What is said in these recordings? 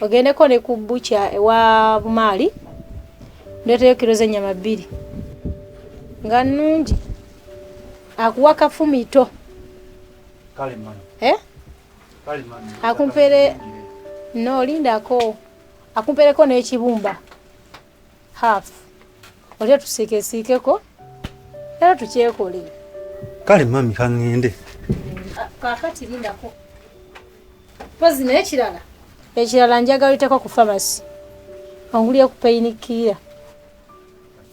Ogendeko ne ku butcher ewa Bumaali ndeeteyo kilo z'ennyama 2 nga nnungi akuwa kafumito kale mami akumpere no lindako akumpereko n'ekibumba half olyo tusiikeko era tukyekole kale mami kaŋŋende kakati lindako pozi naye ekirala njagala iteko ku pharmacy ongulye ku painkiller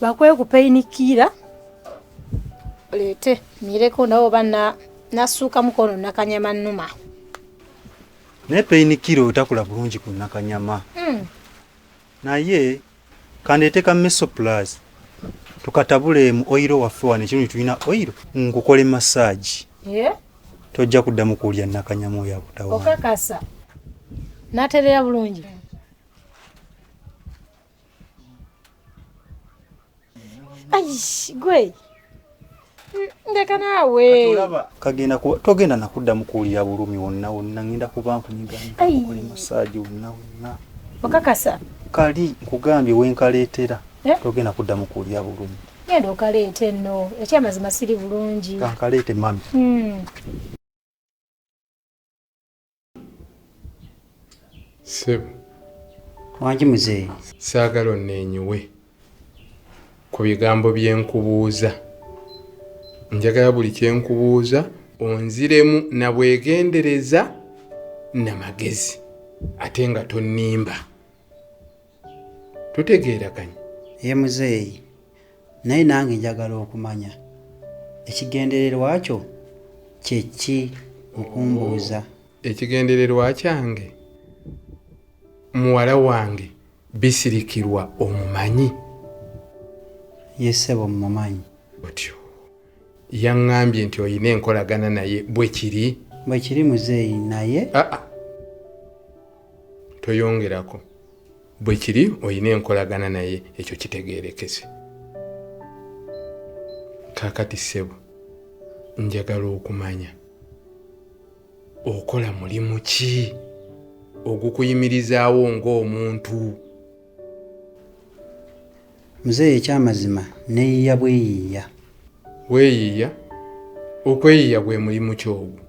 bakwe ku painkiller lete mireko nabo bana nasuuka mukono nakanyama nnuma naye painkiller otakula bulungi ku nakanyama naye kandeete ka Mesoplus tukatabule mu oiro waffe wano ekino tulina oiro nkukole massage tojja kuddamu kuwulya nakanyama oyo abutawa okakasa naterera bulungi gwe ndeka naawe kagenda togenda nakuddamu kuwulira bulumi wonna ngenda kuba nkunyigakole massage wonna okakasa kali nkugambye wenkaleetera togenda kuddamu kuwulira bulumi genda okaleete nno ekyamazima siri bulungi kankaleete mami Sebo wangi muzeeyi saagala oneenyiwe ku bigambo byenkubuuza njagala buli kyenkubuuza onziremu na bwegendereza na magezi ate nga tonnimba tutegeeraganye ye muzeeyi naye nange njagala okumanya ekigendererwa kyo kyeki mukumbuuza ekigendererwa kyange muwala wange bisirikirwa omumanyi ye ssebo mmumanyi otyo yaŋŋambye nti oyina enkolagana naye bwe kiri muzeeyi naye toyongerako bwe kiri oyina enkolagana naye ekyo kitegeerekese kaakati ssebo njagala okumanya okola mulimu ki ogukuyimirizaawo ng'omuntu muzeeyi ekyamazima neeyiya bweyiiya weeyiiya okweyiiya gwe mulimu kyogwo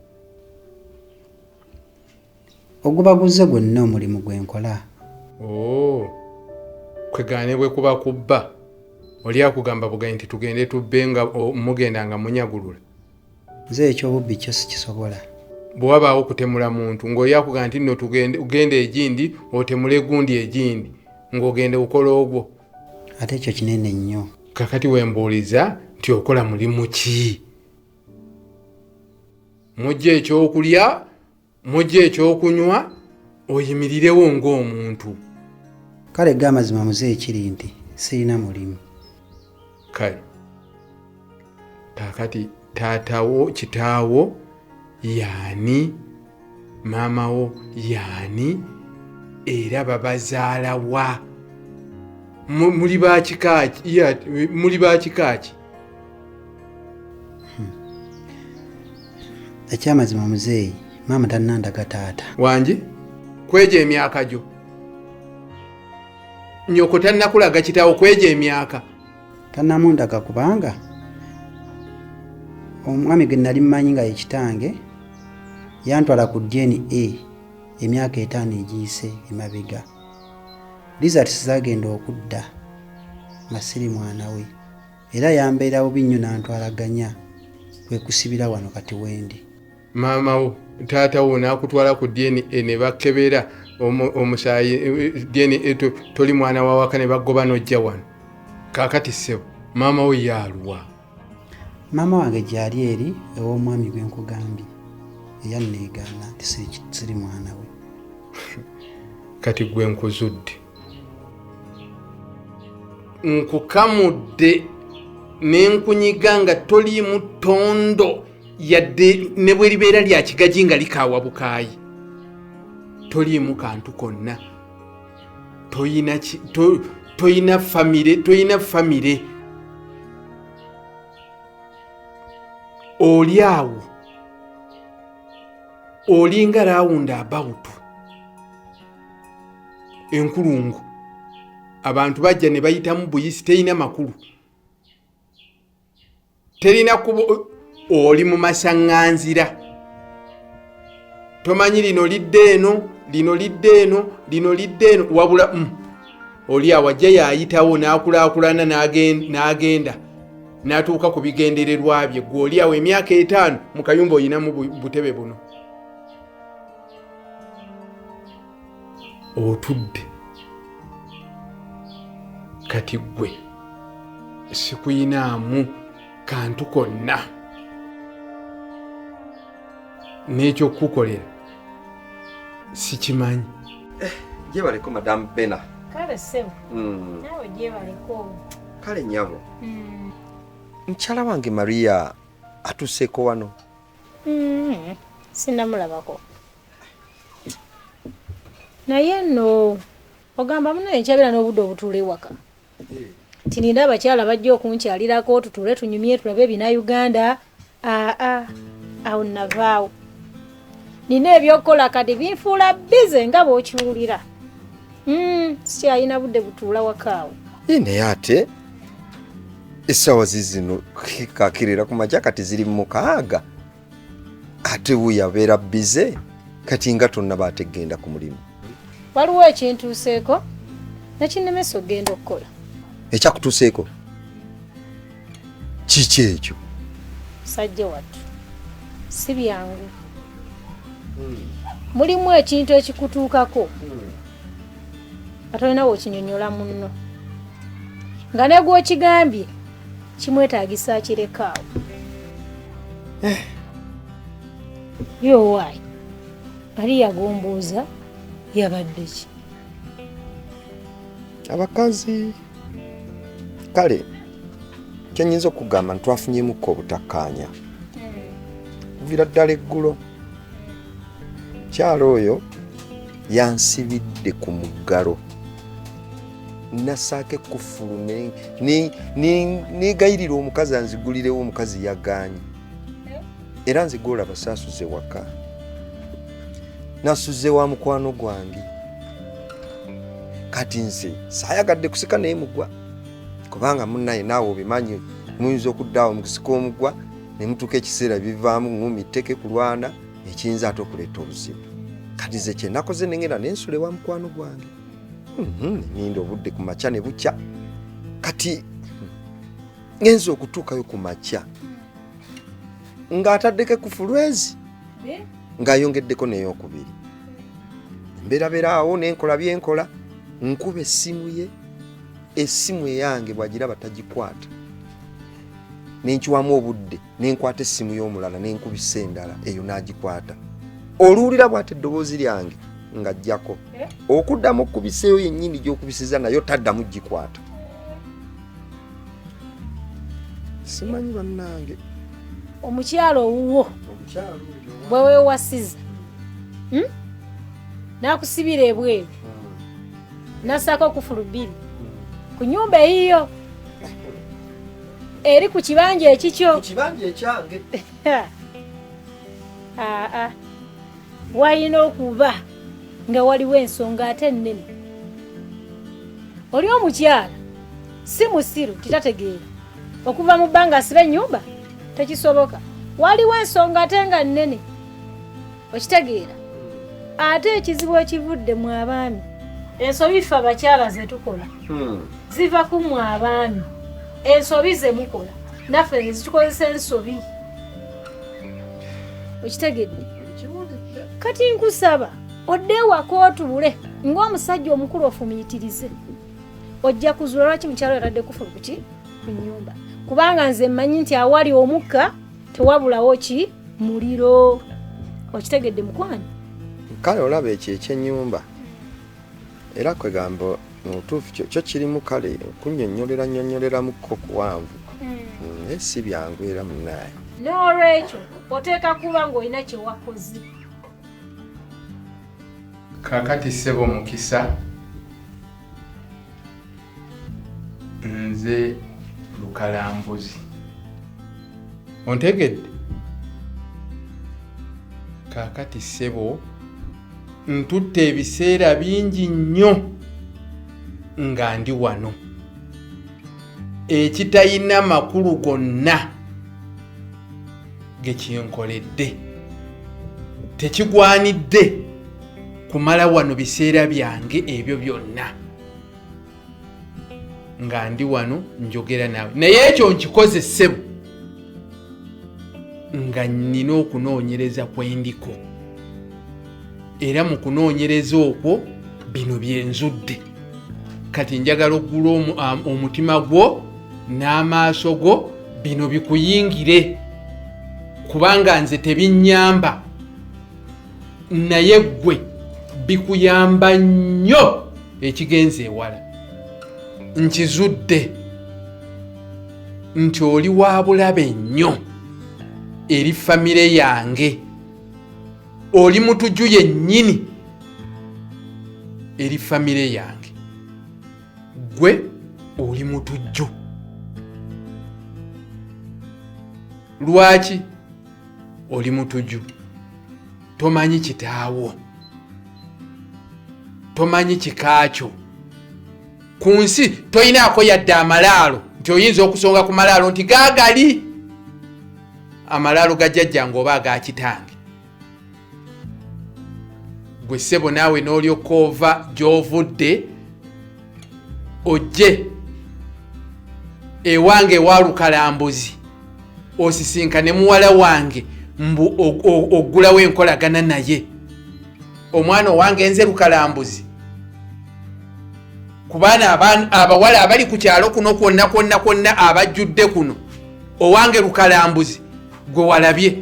ogubaguze gwonna omulimu gwenkola kwegane bwe kuba kubba oli akugamba bugayi nti tugende tubbe nga mugenda nga munyagulula nze ekyobubbi kyo sikisobola bwe wabaawo okutemula muntu ng'oli akugamba nti nno ugende egindi otemule gundi egindi ng'ogende kukola ogwo ate ekyo kinene nnyo kakati wembuuliza nti okola mulimu ki mujja ekyokulya mujja ekyokunywa oyimirirewo ng'omuntu kale g'amazima muzeeyi kiri nti sirina mulimu kale kakati taatawo kitaawo yaani maamawo yaani era babazaala wa muli bakikaaki ekyamazima muzeeyi maama tannandaga taata wangi kweja emyaka gyo nyoko tannakulaga kitaawo kweja emyaka tannamundaga kubanga omwami gwe nali mmanyi nga ye kitange yantwala ku DNA emyaka 5 egiyise emabega results zagenda okudda masiri mwana we era yambeera bubi nnyo nantwalaganya kwe kusibira wano kati wendi maamawo taatawo n'akutwala ku DNA ne bakkebera omusaayi DNA toli mwana wa waka ne bagoba n'ojja wano kaakati ssebo maamawo yaaluwa maama wange gyali eri ew'omwami gwe nkugambye eyanneegaana nti siri mwana we kati gwe nkuzudde nkukamudde nenkunyiga nga toliimu ttondo yadde ne bwe libeera lya kigaji nga likaawa bukaayi toliimu kantu konna toyina famire oli awo olinga laawunda abawutu enkulungu abantu bajja ne bayitamu buyisi terina makulu terina kuba oli mu masaŋŋanzira tomanyi lino lidde eno lino lidde eno lino lidde eno wabula oli awajja yayitawo n'akulaakulana n'agenda n'atuuka ku bigendererwa bye gwe oli awo emyaka 5 mu kayumba oyinamu butebe buno otudde kati gwe sikuyinaamu kantu konna n'ekyo kukolera sikimanyi gyebaleko Madam Bena kale sebo nawe gyebaleko kale nyabo mukyala wange Maria atuseeko wano sinamulabako naye nno ogamba muno enkyabira n'obudde obutuula ewaka tininda abakyala bajja okunkyalirako tutuule tunyumye tulabe ebina-Uganda awo navaawo nina ebyokukola kati binfuula bize nga bw'okiwulira sikyalina budde butuula wakaawo naye ate essaawa zizino kakirira ku makya kati ziri mu 6 ate wuuyo abeera bize kati nga tonna baategenda ku mulimu waliwo ekintuuseeko nekinnemesa ogenda okukola ekyakutuuseeko kiki ekyo sajja wattu si byangu mulimu ekintu ekikutuukako atolina bw'okinyonyola munno nga ne gw'okigambye kimwetaagisa akirekaawo yowaayi ali yagombuuza yabadde ki abakazi kale kyenyinza okugamba ntwafunyemukko obutakkaanya kuvira ddala eggulo kyalo oyo yansibidde ku muggalo nasaako ekkufulu negayirira omukazi anzigulirewo omukazi yagaanye era nzigoola basaasuze waka nasuze wa mukwano gwange kati nze saayagadde kusika naye mugwa kubanga munnaye naawe obimanyi muyinza okuddaawo mukusika omugwa ne mutuuka ekiseera bivaamu ngumi tteke kulwana ekiyinza ate okuleeta obuzibu kati ze kye nakoze nengenda nensula ewa mukwano gwange ninda obudde ku makya ne bukya kati ngenza okutuukayo ku makya ng'ataddeko ekufulwezi ng'ayongeddeko n'eyokubiri mbeerabeera awo nenkola byenkola nkuba essimu ye essimu eyange bw'agiraba tagikwata nenkiwamu obudde nenkwata essimu y'omulala nenkubisa endala eyo n'agikwata oluwulira bw'ate eddoboozi lyange ng'ajjako okuddamu okubisa eyo yennyini gy'okubisiza nayo taddamu gikwata simanyi bannange omukyalo owuwo bwe weewasiza n'akusibira ebweru n'assaako kufulu 2 ku nnyumba eyiyo eri ku kibanja ekikyo kibanja ekyange walina okuba nga waliwo ensonga ate ennene oli omukyala si musiru titategeera okuva mu bbanga asiba ennyumba tekisoboka waliwo ensonga ate nga nnene okitegeera ate ekizibu ekivudde mu abaami ensobi ffe abakyala ze tukola ziva ku mu abaami ensobi ze mukola naffe nezitukozesa ensobi okitegedde kati nkusaba odde ewaka otuule ng'omusajja omukulu ofumiyitirize ojja kuzuula lwaki mukyalo yatadde kufulu kuki ku nnyumba kubanga nze mmanyi nti awali omukka tewabulawo ki muliro okitegedde mukwano kale olaba ekyo ekyennyumba era kwegamba mu butuufu kyo kirimu kale kunnyonnyoleramu-ko kuwanvu naye si byangu era munnaye n'olwekyo oteeka kuba ng'olina kye wakoze kakati ssebo mukisa nze lukalambuzi ontegedde kakati ssebo ntutte ebiseera bingi nnyo nga ndi wano ekitayina makulu gonna gekinkoledde tekigwanidde kumala wano biseera byange ebyo byonna nga ndi wano njogera naawe naye ekyo nkikoze ssebo nga nnina okunoonyereza kwendiko era mu kunoonyereza okwo bino byenzudde kati njagala oggula omutima gwo n'amaaso go bino bikuyingire kubanga nze tebinnyamba naye ggwe bikuyamba nnyo ekigenze ewala nkizudde nti oli wa bulabe nnyo eri famire yange oli mutujju yennyini eri famire yange gwe oli mutujju lwaki oli mutujju tomanyi kitaawo tomanyi kikaakyo ku nsi toyinaako yadde amalaalo nti oyinza okusonga ku malaalo nti gaagali amalaalo gajjajjange oba agakitange gwe ssebo naawe n'olyoka ova gy'ovudde ojje ewange ewa Lukalambuzi osisinkane muwala wange mbu oggulawo enkolagana naye omwana owange nze Lukalambuzi ku baana abawala abali ku kyalo kuno kwonna abajjudde kuno owange Lukalambuzi gwe walabye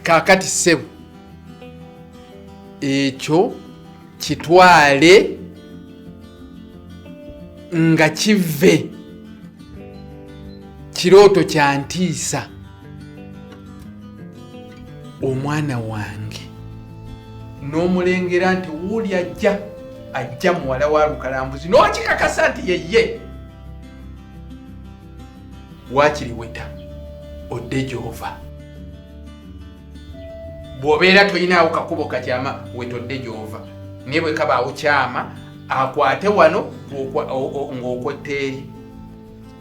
kaakati ssebo ekyo kitwale nga kive kirooto kyantiisa omwana wange n'omulengera nti wuuli ajja muwala wa Lukalambuzi n'okikakasa nti yeye waakiriweta odde gy'ova bw'obeera toyinaawo kakubo kakyama wetodde gy'ova naye bwe kabaawo kyama akwate wano ng'okwetteeri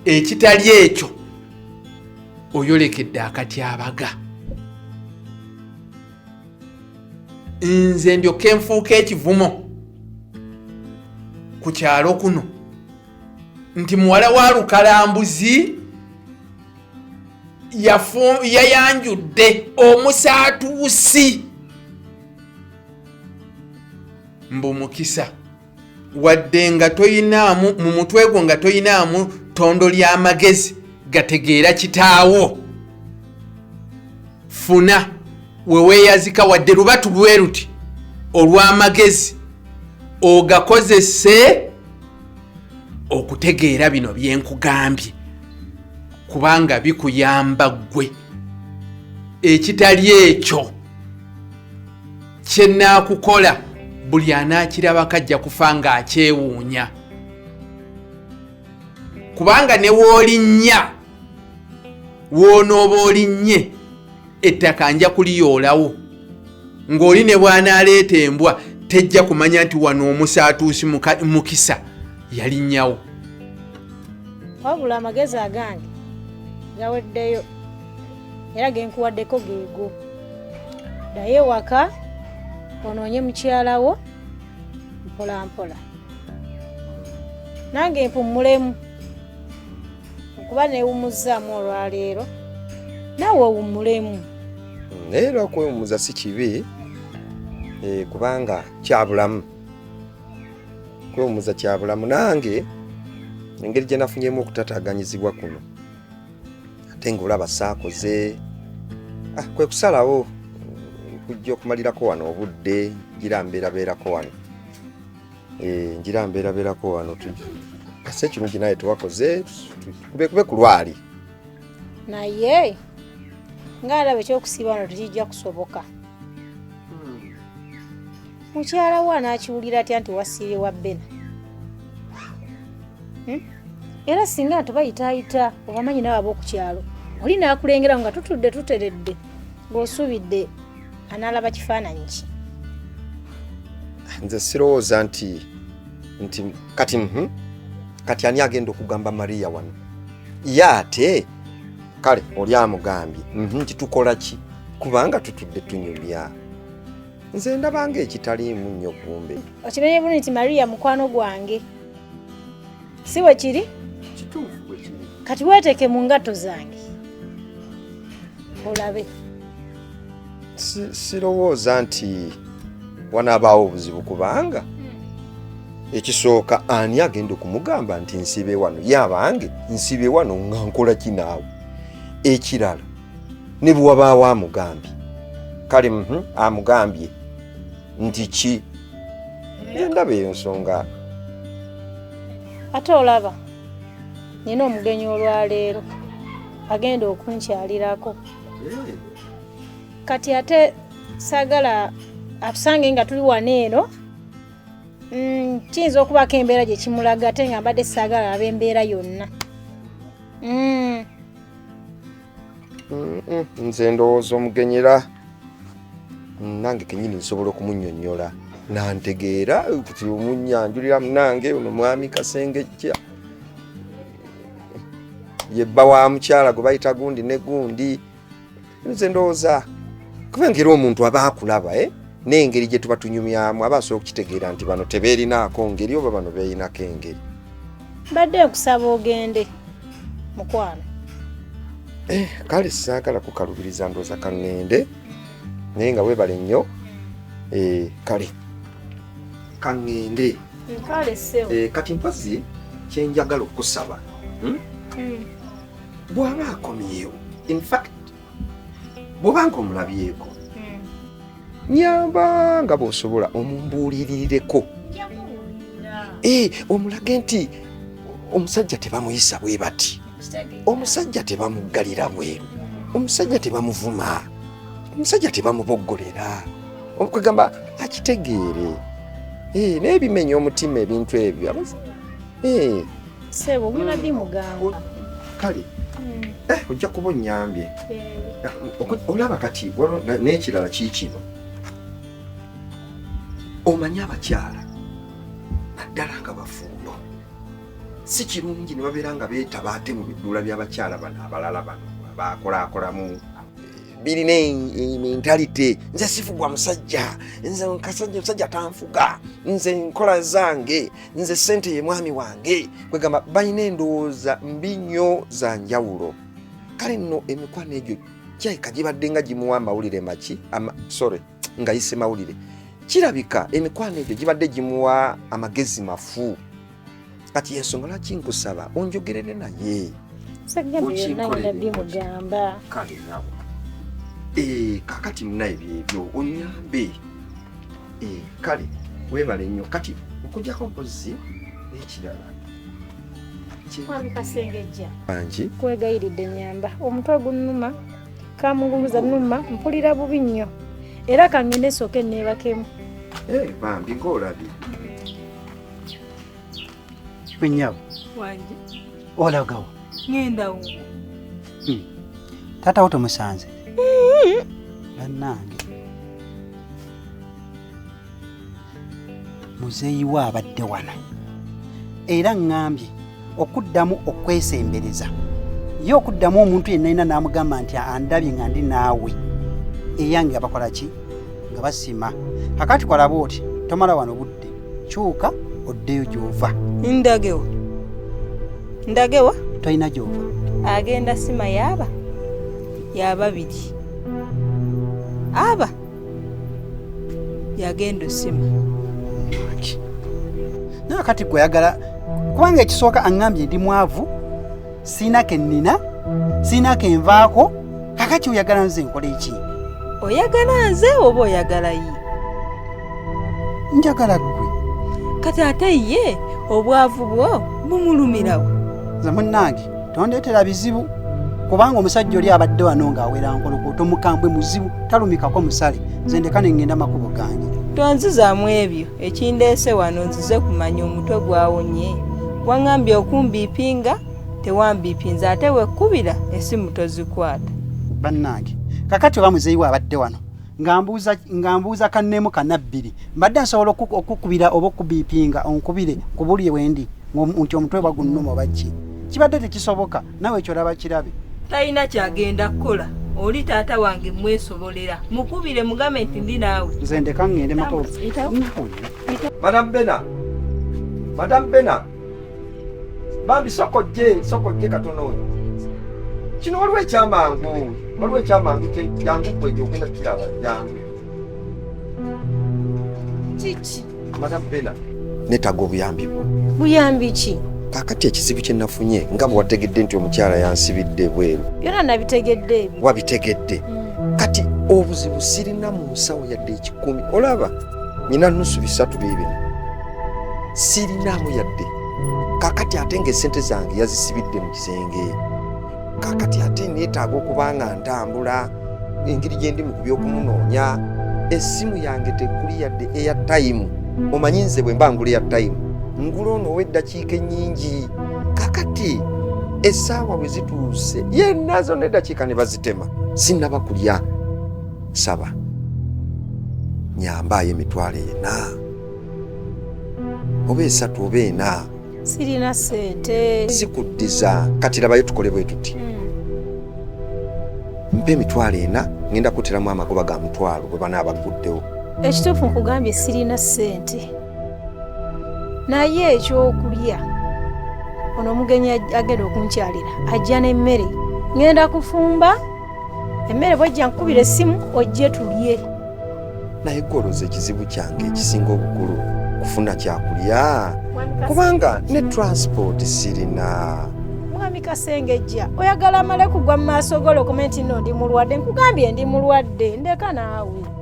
ekitali ekyo oyolekedde akatyabaga nze ndyoke nfuuka ekivumo ku kyalo kuno nti muwala wa Lukalambuzi yayanjudde omusaatuusi mbu mukisa wadde nga toyinaamu mu mutwe gwo nga toyinaamu ttondo ly'amagezi gategeera kitaawo funa weweeyazika wadde lubatu lwe luti olw'amagezi ogakozese okutegeera bino bye nkugambye kubanga bikuyamba ggwe ekitali ekyo kye naakukola buli anaakiraba kajja kufa ng'akyewuunya kubanga ne w'olinnya w'onooba olinnye ettaka nja kuliyoolawo ng'oli ne bw'anaaleeta embwa tejja kumanya nti wano omusaatuusi mukisa yalinnyawo wabula amagezi agange gaweddeyo era genkuwaddeko geego ddayo ewaka onoonye mukyalawo mpola mpola nange mpummulemu okuba neewumuzzaamu olwaleero naawe owummulemu naye lwakwewummuza si kibi kubanga kyabulamu kwewummuza kyabulamu nange engeri gye nafunyemu okutataaganyizibwa kuno ate ng'olaba saakoze kwe kusalawo kujja okumalirako wano obudde ngira mbeerabeerako wano ngira mbeerabeerako wano kase ekirungi naye tewakoze kube ku lwali naye ng'alaba ekyokusiiba wano tekijja kusoboka mukyala wo anaakiwulira atya nti wasiire wa Bena era singa tubayitaayita obamanyi nawe ab'okukyalo oli naakulengera nga tutudde tuteredde ng'osuubidde anaalaba kifaananyi ki nze sirowooza nti nti kati ani agenda okugamba Maria wano yate kale oli amugambye nti tukola ki kubanga tutudde tunyumya nze ndabanga ekitaliimu nnyo kumbe okimenye bulungi nti Maria mukwano gwange si bwe kiri kituufu bwe kiri kati weeteeke mu ngatto zange olabe sirowooza nti wanaabaawo obuzibu kubanga ekisooka ani agenda okumugamba nti nsibe wano yabange nsibe wano nga nkola ki naawe ekirala ne bwe wabaawo amugambye kale amugambye nti ki ndaba eyo nsonga ate olaba nina omugenyi olwaleero agenda okunkyalirako kati ate saagala atusange nga tuli wano eno kiyinza okubako embeera gye kimulaga ate nga mbadde saagala ab'embeera yonna nze ndowooza omugenyera nange kenyini nsobola okumunnyonnyola nantegeera kuti omunnyanjulira munange ono mwami Kasengejja yebba wa mukyala gwe bayita gundi ne gundi nze ndowooza kubengera omuntu aba akulaba n'engeri gye tuba tunyumyamu aba asobola okukitegeera nti bano tebeerinaako ngeri oba bano beerinako engeri mbadde nkusaba ogende mukwano kale saagala kukalubiriza ndowooza kaŋŋende naye nga weebale nnyo kale kaŋŋende kale sewo kati mpozi kyenjagala okusaba bw'aba akomyewo in fact bw'obanga omulabyeko nyamba nga bw'osobola omumbuulirireko omulage nti omusajja tebamuyisa bwe bati omusajja tebamuggalira bweru omusajja tebamuvuma omusajja tebamuboggolera okugamba akitegeere n'ebimenya omutima ebintu ebyo sebo omuna bimugamba kale ojja kuba onnyambye olaba kati n'ekirala kiikino omanyi abakyala naddala nga bafuuno si kirungi ne babeera nga beetaba ate mu biduula by'abakyala bano abalala bano baakolaakolamu birina mentalite nze sifugwa musajja nze musajja tanfuga nze nkola zange nze ssente ye mwami wange kwegamba balina endowooza mbi nnyo za njawulo kale nno emikwano egyo kyayika gibadde nga gimuwa amawulire maki nga yise mawulire kirabika emikwano egyo gibadde gimuwa amagezi mafu kati yensonga lwaki nkusaba onjogerere naye bimugamba kale nawe kakati muna ebyebyo onyambe kale weebale nnyo kati okujjako mpozi n'ekirala mwami Kasengejja bangi kwegayiridde nyamba omutwe gunnuma kamunguluza nnuma mpulira bubi nnyo era kaŋŋende sooke neebakemu bambi ng'olabye Kwenyawo wange olagawo ngendawo taata wo tomusanze bannange muzeeyi we abadde wano era ŋŋambye okuddamu okwesembereza ye okuddamu omuntu yenna ina n'amugamba nti andabye nga ndi naawe eyange abakola ki nga basima kakati kolaba oti tomala wano budde kyuka oddeyo gy'ova ndagewa tolina gy'ova agenda sima yaaba yababiri aba yagenda osima naye kati gwe oyagala kubanga ekisooka aŋŋambye ndi mwavu siinako ennina siinako envaako kakati oyagala nze nkola eki oyagala nze oba oyagala ye njagala ggwe kati ate ye obwavu bwo bumulumirawo nze munnange tondeetera bizibu kubanga omusajja oli abadde wano ng'awera nkoloko tomukambwe muzibu talumikako musale nze ndeka ne ŋŋenda makubo gange tonzizaamu ebyo ekindeese wano nzize kumanya omutwe gwawonye waŋŋambye okumbiipinga tewambiipinza ate wekkubira esimu tozikwata bannange kakati oba muzeeyi we abadde wano ngambuuza kanneemu kanabbiri mbadde nsobola okukubira oba okubipinga onkubire ku buli wendi nti omutwe bagunnuma oba ki kibadde tekisoboka nawe ekyolaba kirabe talina kyagenda kukola oli taata wange mwesobolera mukubire mugambe nti ndi naawe nze ndeka ngende mako Madam Bena bambi sokojje katono kino waliwo ekyamangu jangu kwejo okenda kiraba jangu kiki Madam Bena netaga obuyambi bwo buyambi ki kakati ekizibu kye nafunye nga bwe wategedde nti omukyala yansibidde bweru byonna nabitegedde ebyo wabitegedde kati obuzibu sirina mu nsawo yadde ekikumi olaba nyina nusu 3 biibino sirinamu yadde kakati ate ng'essente zange yazisibidde mu kisenge kakati ate neetaaga okubanga ntambula engeri gye ndi mu by'okumunoonya essimu yange tekuli yadde airtime omanyi nze bwe mba ngula airtime ngula ono ow'eddakiika ennyingi kakati essaawa bwe zituuse yenna zonna eddakiika ne bazitema sinnaba kulya saba nyambaayo emitwalo 4 oba 3 oba 4 sirina sente sikuddiza kati labayo tukole bwe tuti mpe emitwalo 4 ngenda kuteramu amagoba ga mutwalo bwe banaabaguddewo ekituufu nkugambye sirina sente naye ekyokulya ono omugenyi agenda okunkyalira ajja n'emmere ngenda kufumba emmere bwajja nkubira essimu ojje tulye naye gwoloza ekizibu kyange ekisinga obukulu kufuna kyakulya kubanga ne transport sirina mwami Kasengejja oyagala amale kugwa mu maaso golo komenti no ndi mulwadde nkugambye ndi mulwadde ndeka naawe